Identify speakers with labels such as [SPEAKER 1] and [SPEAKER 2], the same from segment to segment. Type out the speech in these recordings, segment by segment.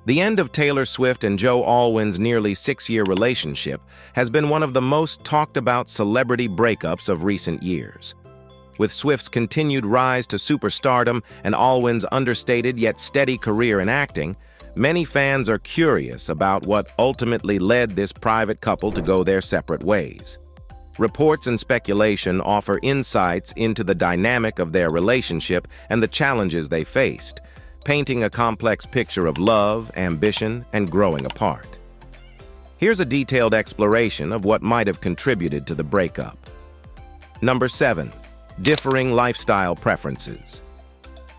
[SPEAKER 1] The end of Taylor Swift and Joe Alwyn's nearly 6-year relationship has been one of the most talked about celebrity breakups of recent years. With Swift's continued rise to superstardom and Alwyn's understated yet steady career in acting, many fans are curious about what ultimately led this private couple to go their separate ways. Reports and speculation offer insights into the dynamic of their relationship and the challenges they faced, painting a complex picture of love, ambition, and growing apart. Here's a detailed exploration of what might have contributed to the breakup. Number 7. Differing lifestyle preferences.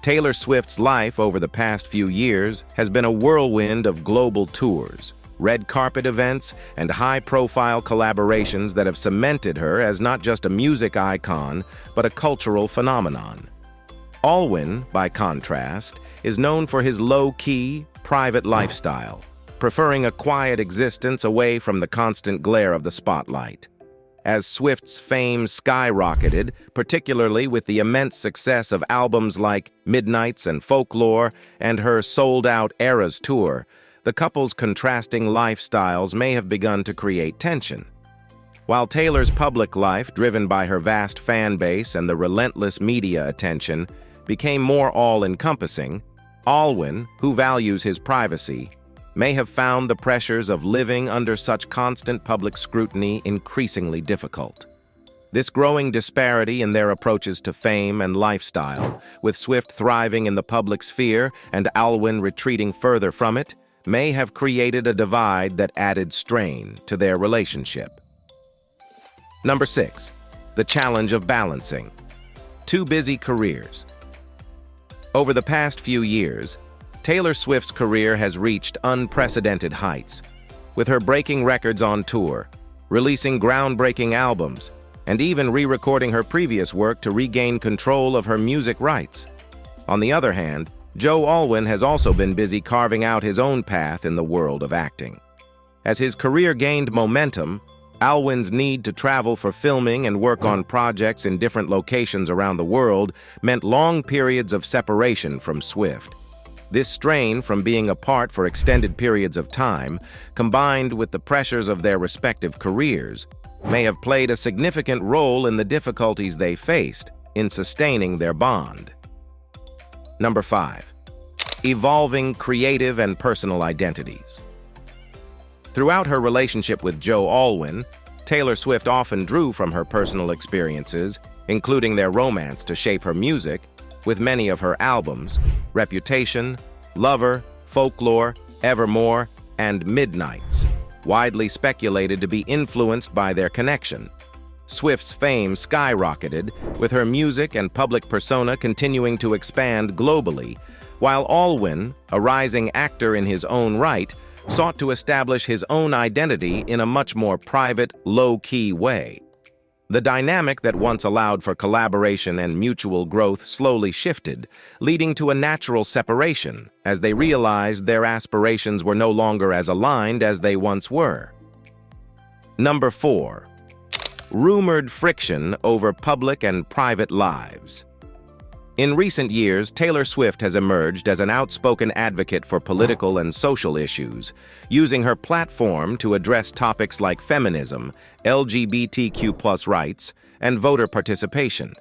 [SPEAKER 1] Taylor Swift's life over the past few years has been a whirlwind of global tours, red carpet events, and high-profile collaborations that have cemented her as not just a music icon, but a cultural phenomenon. Alwyn, by contrast, is known for his low-key, private lifestyle, preferring a quiet existence away from the constant glare of the spotlight. As Swift's fame skyrocketed, particularly with the immense success of albums like Midnights and Folklore and her sold-out Eras tour, the couple's contrasting lifestyles may have begun to create tension. While Taylor's public life, driven by her vast fan base and the relentless media attention, became more all-encompassing, Alwyn, who values his privacy, may have found the pressures of living under such constant public scrutiny increasingly difficult. This growing disparity in their approaches to fame and lifestyle, with Swift thriving in the public sphere and Alwyn retreating further from it, may have created a divide that added strain to their relationship. Number 6. The challenge of balancing. Two busy careers. Over the past few years, Taylor Swift's career has reached unprecedented heights, with her breaking records on tour, releasing groundbreaking albums, and even re-recording her previous work to regain control of her music rights. On the other hand, Joe Alwyn has also been busy carving out his own path in the world of acting. As his career gained momentum, Alwyn's need to travel for filming and work on projects in different locations around the world meant long periods of separation from Swift. This strain from being apart for extended periods of time, combined with the pressures of their respective careers, may have played a significant role in the difficulties they faced in sustaining their bond. Number 5. Evolving creative and personal identities. Throughout her relationship with Joe Alwyn, Taylor Swift often drew from her personal experiences, including their romance, to shape her music, with many of her albums, Reputation, Lover, Folklore, Evermore, and Midnights, widely speculated to be influenced by their connection. Swift's fame skyrocketed, with her music and public persona continuing to expand globally, while Alwyn, a rising actor in his own right, sought to establish his own identity in a much more private, low-key way. The dynamic that once allowed for collaboration and mutual growth slowly shifted, leading to a natural separation as they realized their aspirations were no longer as aligned as they once were. Number 4. Rumored friction over public and private lives. In recent years, Taylor Swift has emerged as an outspoken advocate for political and social issues, using her platform to address topics like feminism, LGBTQ+ rights, and voter participation.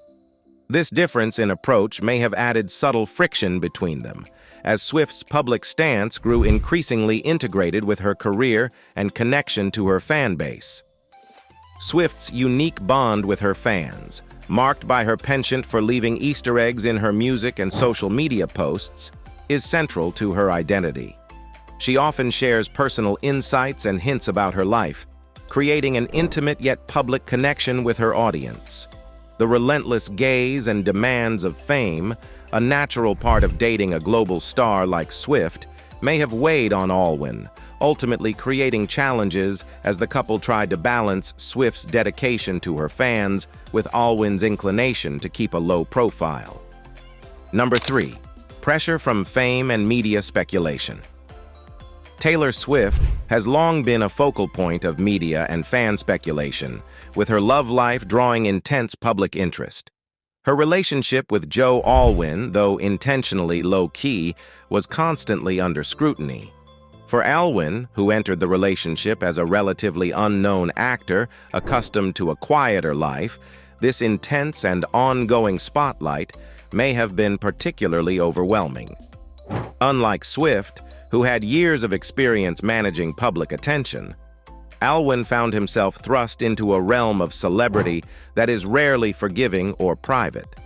[SPEAKER 1] This difference in approach may have added subtle friction between them, as Swift's public stance grew increasingly integrated with her career and connection to her fan base. Swift's unique bond with her fans, marked by her penchant for leaving Easter eggs in her music and social media posts, is central to her identity. She often shares personal insights and hints about her life, creating an intimate yet public connection with her audience. The relentless gaze and demands of fame, a natural part of dating a global star like Swift, may have weighed on Alwyn, ultimately creating challenges as the couple tried to balance Swift's dedication to her fans with Alwyn's inclination to keep a low profile. Number 3. Pressure from fame and media speculation. Taylor Swift has long been a focal point of media and fan speculation, with her love life drawing intense public interest. Her relationship with Joe Alwyn, though intentionally low-key, was constantly under scrutiny. For Alwyn, who entered the relationship as a relatively unknown actor accustomed to a quieter life, this intense and ongoing spotlight may have been particularly overwhelming. Unlike Swift, who had years of experience managing public attention, Alwyn found himself thrust into a realm of celebrity that is rarely forgiving or private.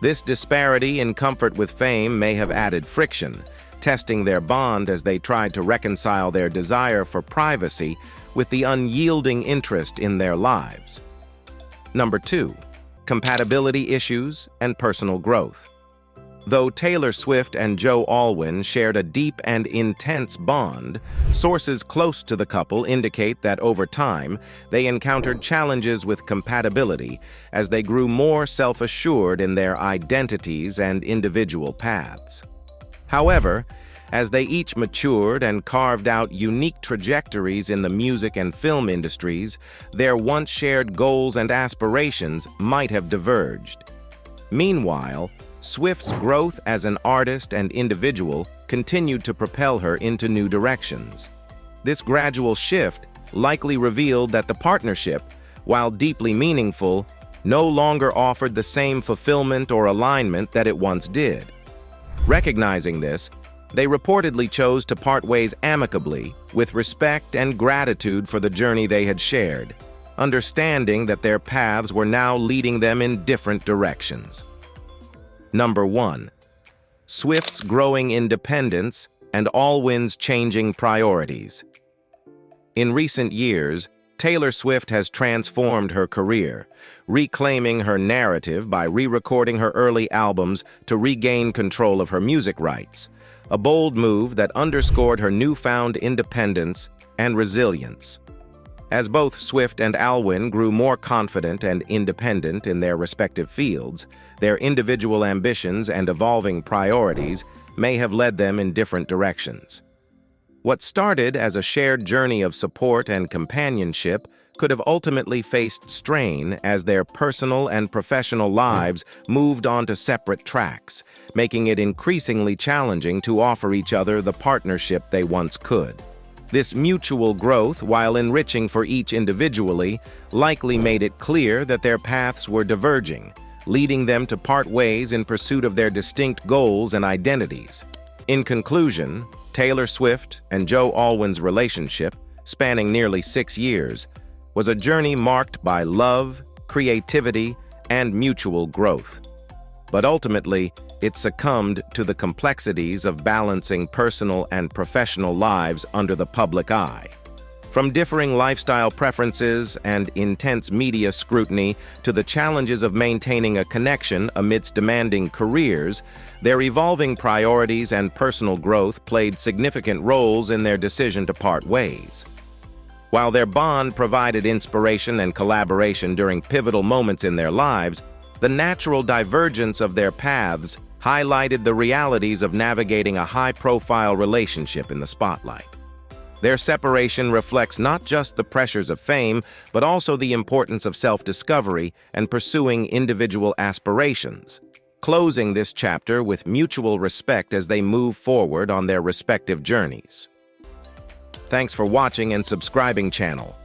[SPEAKER 1] This disparity in comfort with fame may have added friction, testing their bond as they tried to reconcile their desire for privacy with the unyielding interest in their lives. Number 2. Compatibility issues and personal growth. Though Taylor Swift and Joe Alwyn shared a deep and intense bond, sources close to the couple indicate that over time, they encountered challenges with compatibility as they grew more self-assured in their identities and individual paths. However, as they each matured and carved out unique trajectories in the music and film industries, their once shared goals and aspirations might have diverged. Meanwhile, Swift's growth as an artist and individual continued to propel her into new directions. This gradual shift likely revealed that the partnership, while deeply meaningful, no longer offered the same fulfillment or alignment that it once did. Recognizing this, they reportedly chose to part ways amicably, with respect and gratitude for the journey they had shared, understanding that their paths were now leading them in different directions. Number 1. Swift's growing independence and Alwyn's changing priorities. In recent years, Taylor Swift has transformed her career, reclaiming her narrative by re-recording her early albums to regain control of her music rights, a bold move that underscored her newfound independence and resilience. As both Swift and Alwyn grew more confident and independent in their respective fields, their individual ambitions and evolving priorities may have led them in different directions. What started as a shared journey of support and companionship could have ultimately faced strain as their personal and professional lives moved onto separate tracks, making it increasingly challenging to offer each other the partnership they once could. This mutual growth, while enriching for each individually, likely made it clear that their paths were diverging, leading them to part ways in pursuit of their distinct goals and identities. In conclusion, Taylor Swift and Joe Alwyn's relationship, spanning nearly 6 years, was a journey marked by love, creativity, and mutual growth. But ultimately, it succumbed to the complexities of balancing personal and professional lives under the public eye. From differing lifestyle preferences and intense media scrutiny to the challenges of maintaining a connection amidst demanding careers, their evolving priorities and personal growth played significant roles in their decision to part ways. While their bond provided inspiration and collaboration during pivotal moments in their lives, the natural divergence of their paths highlighted the realities of navigating a high-profile relationship in the spotlight. Their separation reflects not just the pressures of fame, but also the importance of self-discovery and pursuing individual aspirations, closing this chapter with mutual respect as they move forward on their respective journeys. Thanks for watching and subscribing channel.